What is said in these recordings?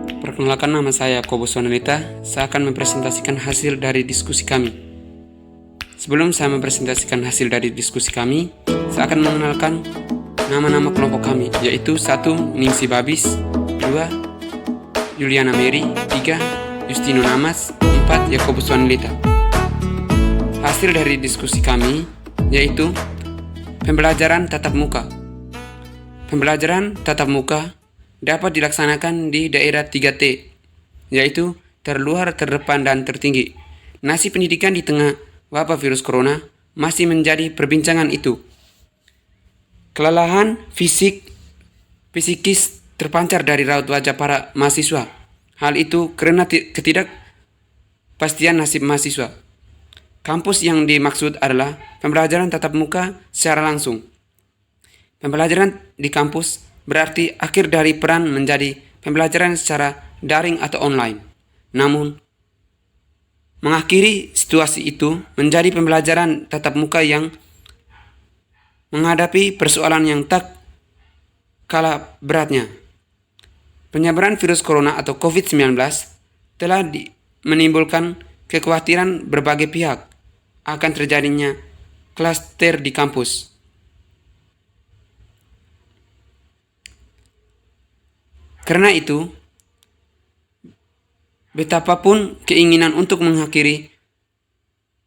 Perkenalkan, nama saya Kobus Wanelita. Saya akan mempresentasikan hasil dari diskusi kami. Sebelum saya mempresentasikan hasil dari diskusi kami, saya akan mengenalkan nama-nama kelompok kami, yaitu 1. Ningsi Babis, 2. Juliana Mary, 3. Justino Namas, 4. Yakobus Wanelita. Hasil dari diskusi kami yaitu pembelajaran tatap muka. Pembelajaran tatap muka dapat dilaksanakan di daerah 3T, yaitu terluar, terdepan, dan tertinggi. Nasib pendidikan di tengah wabah virus corona masih menjadi perbincangan itu. Kelelahan psikis terpancar dari raut wajah para mahasiswa. Hal itu karena ketidakpastian nasib mahasiswa. Kampus yang dimaksud adalah pembelajaran tatap muka secara langsung. Pembelajaran di kampus berarti akhir dari peran menjadi pembelajaran secara daring atau online. Namun, mengakhiri situasi itu menjadi pembelajaran tatap muka yang menghadapi persoalan yang tak kalah beratnya. Penyebaran virus corona atau COVID-19 telah menimbulkan kekhawatiran berbagai pihak akan terjadinya klaster di kampus. Karena itu, betapapun keinginan untuk mengakhiri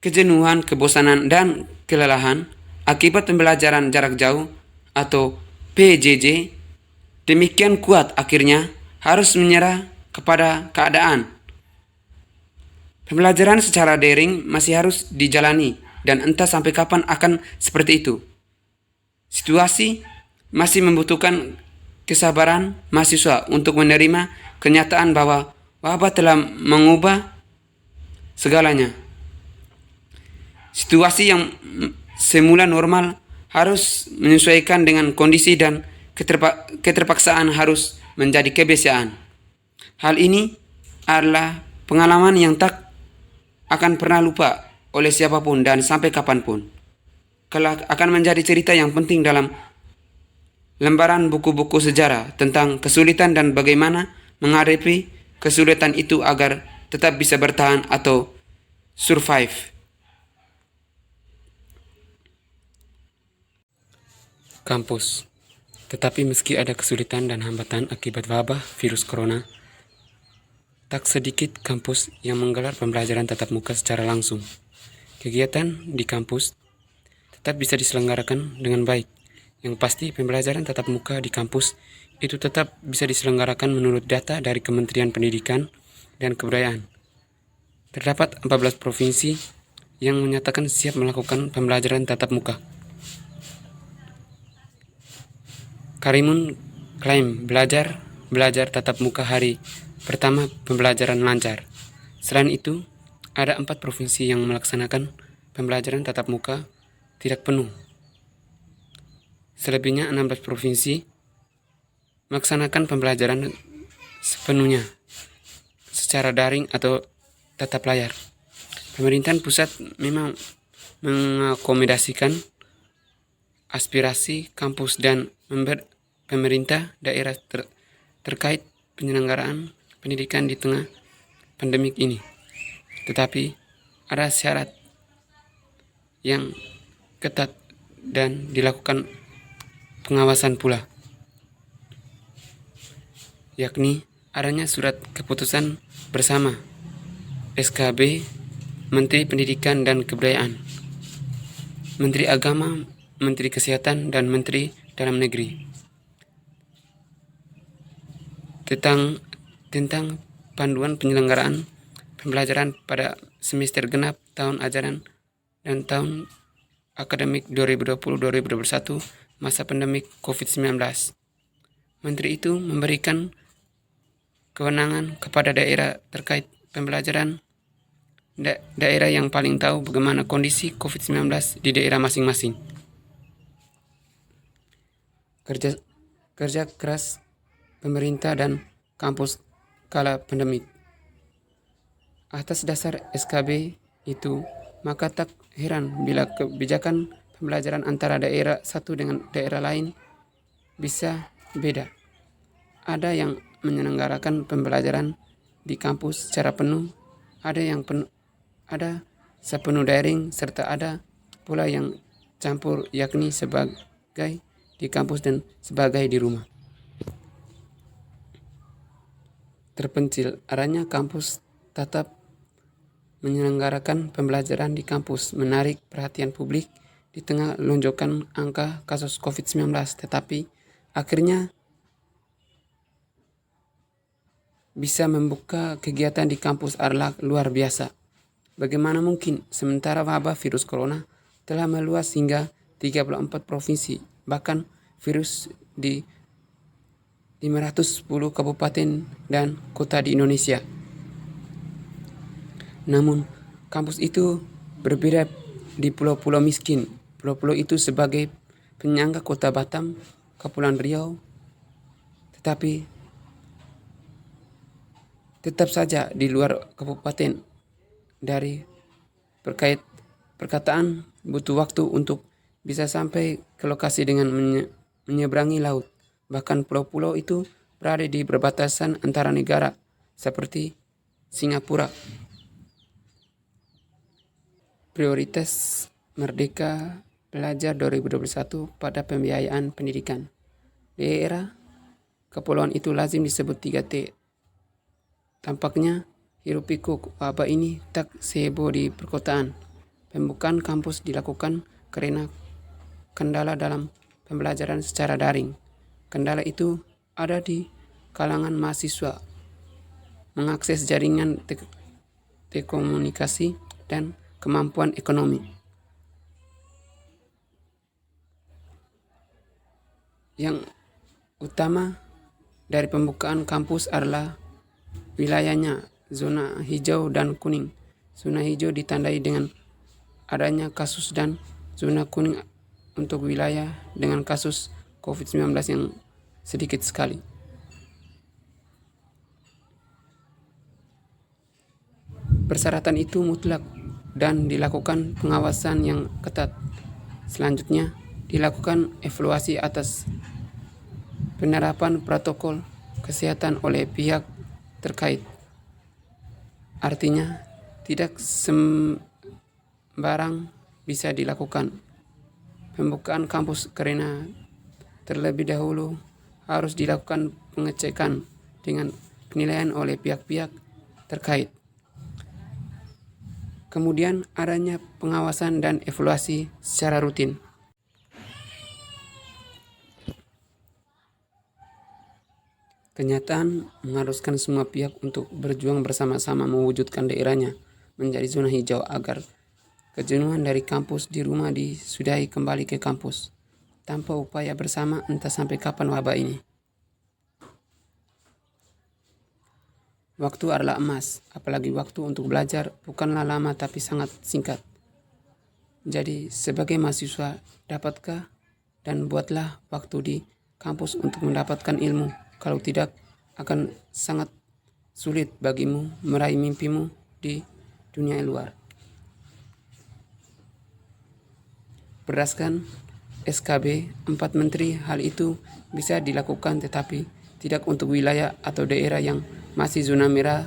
kejenuhan, kebosanan, dan kelelahan akibat pembelajaran jarak jauh atau PJJ demikian kuat, akhirnya harus menyerah kepada keadaan. Pembelajaran secara daring masih harus dijalani dan entah sampai kapan akan seperti itu. Situasi masih membutuhkan kesabaran mahasiswa untuk menerima kenyataan bahwa wabah telah mengubah segalanya. Situasi yang semula normal harus menyesuaikan dengan kondisi dan keterpaksaan harus menjadi kebiasaan. Hal ini adalah pengalaman yang tak akan pernah lupa oleh siapapun dan sampai kapanpun. Kelak akan menjadi cerita yang penting dalam lembaran buku-buku sejarah tentang kesulitan dan bagaimana menghadapi kesulitan itu agar tetap bisa bertahan atau survive. Kampus. Tetapi meski ada kesulitan dan hambatan akibat wabah virus corona, tak sedikit kampus yang menggelar pembelajaran tatap muka secara langsung. Kegiatan di kampus tetap bisa diselenggarakan dengan baik. Yang pasti, pembelajaran tatap muka di kampus itu tetap bisa diselenggarakan menurut data dari Kementerian Pendidikan dan Kebudayaan. Terdapat 14 provinsi yang menyatakan siap melakukan pembelajaran tatap muka. Karimun klaim belajar tatap muka hari pertama pembelajaran lancar. Selain itu, ada 4 provinsi yang melaksanakan pembelajaran tatap muka tidak penuh. Selebihnya 16 provinsi melaksanakan pembelajaran sepenuhnya secara daring atau tatap layar. Pemerintahan pusat memang mengakomodasikan aspirasi kampus dan pemerintah daerah terkait penyelenggaraan pendidikan di tengah pandemik ini. Tetapi ada syarat yang ketat dan dilakukan pengawasan pula, yakni adanya surat keputusan bersama SKB Menteri Pendidikan dan Kebudayaan, Menteri Agama, Menteri Kesehatan, dan Menteri Dalam Negeri tentang panduan penyelenggaraan pembelajaran pada semester genap tahun ajaran dan tahun akademik 2020-2021 masa pandemik COVID-19. Menteri itu memberikan kewenangan kepada daerah terkait pembelajaran. Daerah yang paling tahu bagaimana kondisi COVID-19 di daerah masing-masing. Kerja keras pemerintah dan kampus kala pandemik. Atas dasar SKB itu, maka tak heran bila kebijakan pembelajaran antara daerah satu dengan daerah lain bisa beda. Ada yang menyelenggarakan pembelajaran di kampus secara penuh, ada sepenuh daring, serta ada pula yang campur, yakni sebagai di kampus dan sebagai di rumah. Terpencil adanya kampus tetap menyelenggarakan pembelajaran di kampus menarik perhatian publik di tengah lonjakan angka kasus COVID-19, tetapi akhirnya bisa membuka kegiatan di kampus adalah luar biasa. Bagaimana mungkin sementara wabah virus corona telah meluas hingga 34 provinsi, bahkan virus di 510 kabupaten dan kota di Indonesia. Namun, kampus itu berbeda di pulau-pulau miskin. Pulau-pulau itu sebagai penyangga kota Batam, Kepulauan Riau, tetapi tetap saja di luar kabupaten. Dari perkataan butuh waktu untuk bisa sampai ke lokasi dengan menyeberangi laut. Bahkan pulau-pulau itu berada di perbatasan antara negara seperti Singapura. Prioritas Merdeka Belajar 2021 pada pembiayaan pendidikan. Daerah kepulauan itu lazim disebut 3T. Tampaknya hiruk pikuk wabah ini tak seheboh di perkotaan. Pembukaan kampus dilakukan karena kendala dalam pembelajaran secara daring. Kendala itu ada di kalangan mahasiswa, mengakses jaringan telekomunikasi dan kemampuan ekonomi. Yang utama dari pembukaan kampus adalah wilayahnya, zona hijau dan kuning. Zona hijau ditandai dengan adanya kasus dan zona kuning untuk wilayah dengan kasus COVID-19 yang sedikit sekali. Persyaratan itu mutlak dan dilakukan pengawasan yang ketat. Selanjutnya, dilakukan evaluasi atas penerapan protokol kesehatan oleh pihak terkait. Artinya, tidak sembarang bisa dilakukan pembukaan kampus karena terlebih dahulu harus dilakukan pengecekan dengan penilaian oleh pihak-pihak terkait. Kemudian adanya pengawasan dan evaluasi secara rutin. Kenyataan mengharuskan semua pihak untuk berjuang bersama-sama mewujudkan daerahnya menjadi zona hijau agar kejenuhan dari kampus di rumah disudahi kembali ke kampus. Tanpa upaya bersama entah sampai kapan wabah ini. Waktu adalah emas, apalagi waktu untuk belajar bukanlah lama tapi sangat singkat. Jadi sebagai mahasiswa, dapatkah dan buatlah waktu di kampus untuk mendapatkan ilmu. Kalau tidak, akan sangat sulit bagimu meraih mimpimu di dunia luar. Berdasarkan SKB 4 Menteri, hal itu bisa dilakukan tetapi tidak untuk wilayah atau daerah yang masih zona merah.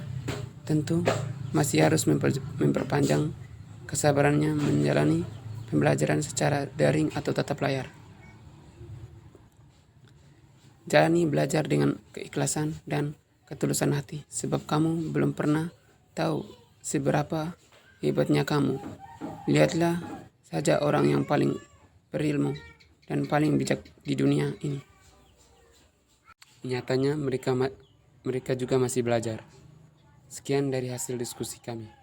Tentu masih harus memperpanjang kesabarannya menjalani pembelajaran secara daring atau tatap layar. Jalani belajar dengan keikhlasan dan ketulusan hati, sebab kamu belum pernah tahu seberapa hebatnya kamu. Lihatlah saja orang yang paling berilmu dan paling bijak di dunia ini. Nyatanya mereka juga masih belajar. Sekian dari hasil diskusi kami.